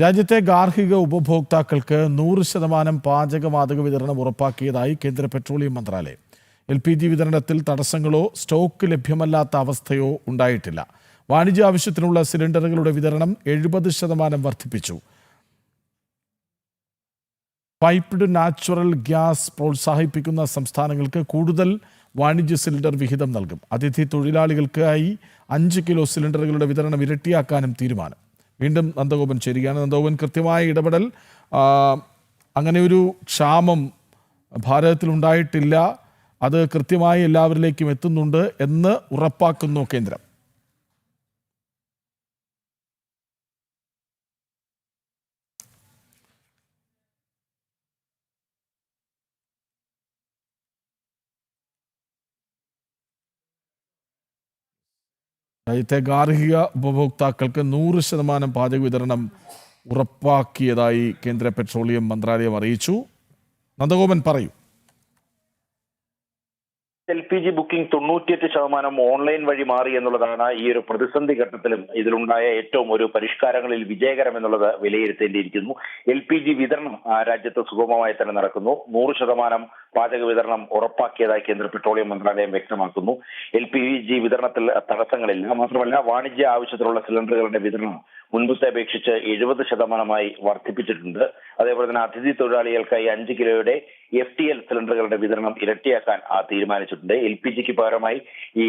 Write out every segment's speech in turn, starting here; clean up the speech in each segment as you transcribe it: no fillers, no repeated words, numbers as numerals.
രാജ്യത്തെ ഗാർഹിക ഉപഭോക്താക്കൾക്ക് 100% പാചകവാതക വിതരണം ഉറപ്പാക്കിയതായി കേന്ദ്ര പെട്രോളിയം മന്ത്രാലയം. LPG വിതരണത്തിൽ തടസ്സങ്ങളോ സ്റ്റോക്ക് ലഭ്യമല്ലാത്ത അവസ്ഥയോ ഉണ്ടായിട്ടില്ല. വാണിജ്യ ആവശ്യത്തിനുള്ള സിലിണ്ടറുകളുടെ വിതരണം 70% വർദ്ധിപ്പിച്ചു. പൈപ്ഡ് നാച്ചുറൽ ഗ്യാസ് പ്രോത്സാഹിപ്പിക്കുന്ന സംസ്ഥാനങ്ങൾക്ക് കൂടുതൽ വാണിജ്യ സിലിണ്ടർ വിഹിതം നൽകും. അതിഥി തൊഴിലാളികൾക്കായി 5 കിലോ സിലിണ്ടറുകളുടെ വിതരണം ഇരട്ടിയാക്കാനും തീരുമാനം. വീണ്ടും നന്ദഗോപൻ ചേരുകയാണ്. നന്ദഗോപൻ, കൃത്യമായ ഇടപെടൽ, അങ്ങനെ ഒരു ക്ഷാമം ഭാരതത്തിൽ ഉണ്ടായിട്ടില്ല, അത് കൃത്യമായി എല്ലാവരിലേക്കും എത്തുന്നുണ്ട് എന്ന് ഉറപ്പാക്കുന്നു കേന്ദ്രം. രാജ്യത്തെ ഗാർഹിക ഉപഭോക്താക്കൾക്ക് 100% പാചക വിതരണം ഉറപ്പാക്കിയതായി കേന്ദ്ര പെട്രോളിയം മന്ത്രാലയം അറിയിച്ചു. നന്ദഗോപൻ പറയൂ. LPG ബുക്കിംഗ് 98% ഓൺലൈൻ വഴി മാറി എന്നുള്ളതാണ് ഈ ഒരു പ്രതിസന്ധി ഘട്ടത്തിലും ഇതിലുണ്ടായ ഏറ്റവും ഒരു പരിഷ്കാരങ്ങളിൽ വിജയകരം എന്നുള്ളത് വിലയിരുത്തേണ്ടിയിരിക്കുന്നു. LPG വിതരണം രാജ്യത്ത് സുഗമമായി തന്നെ നടക്കുന്നു. 100% പാചക വിതരണം ഉറപ്പാക്കിയതായി കേന്ദ്ര പെട്രോളിയം മന്ത്രാലയം വ്യക്തമാക്കുന്നു. LPG വിതരണത്തിൽ തടസ്സങ്ങളില്ല. മാത്രമല്ല, വാണിജ്യ ആവശ്യത്തിനുള്ള സിലിണ്ടറുകളുടെ വിതരണം മുൻപത്തെ അപേക്ഷിച്ച് 70% വർദ്ധിപ്പിച്ചിട്ടുണ്ട്. അതേപോലെ തന്നെ അതിഥി തൊഴിലാളികൾക്കായി 5 കിലോയുടെ FTL സിലിണ്ടറുകളുടെ വിതരണം ഇരട്ടിയാക്കാൻ തീരുമാനിച്ചിട്ടുണ്ട്. LPGക്ക് പകരമായി ഈ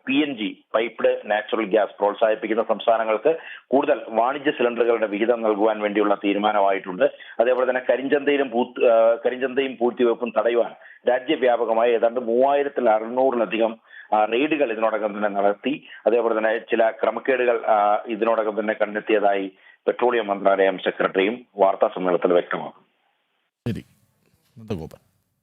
PNG പൈപ്ഡ് നാച്ചുറൽ ഗ്യാസ് പ്രോത്സാഹിപ്പിക്കുന്ന സംസ്ഥാനങ്ങൾക്ക് കൂടുതൽ വാണിജ്യ സിലിണ്ടറുകളുടെ വിഹിതം നൽകുവാൻ വേണ്ടിയുള്ള തീരുമാനമായിട്ടുണ്ട്. അതേപോലെ തന്നെ കരിഞ്ചന്തയും പൂഴ്ത്തിവെപ്പും തടയുവാൻ രാജ്യവ്യാപകമായി ഏതാണ്ട് 3600-ലധികം റെയ്ഡുകൾ ഇതിനോടകം തന്നെ നടത്തി. അതേപോലെ തന്നെ ചില ക്രമക്കേടുകൾ ഇതിനോടകം തന്നെ കണ്ടെത്തിയതായി പെട്രോളിയം മന്ത്രാലയം സെക്രട്ടറിയും വാർത്താ സമ്മേളനത്തിൽ വ്യക്തമാക്കും. ശരി, നന്ദഗോപൻ.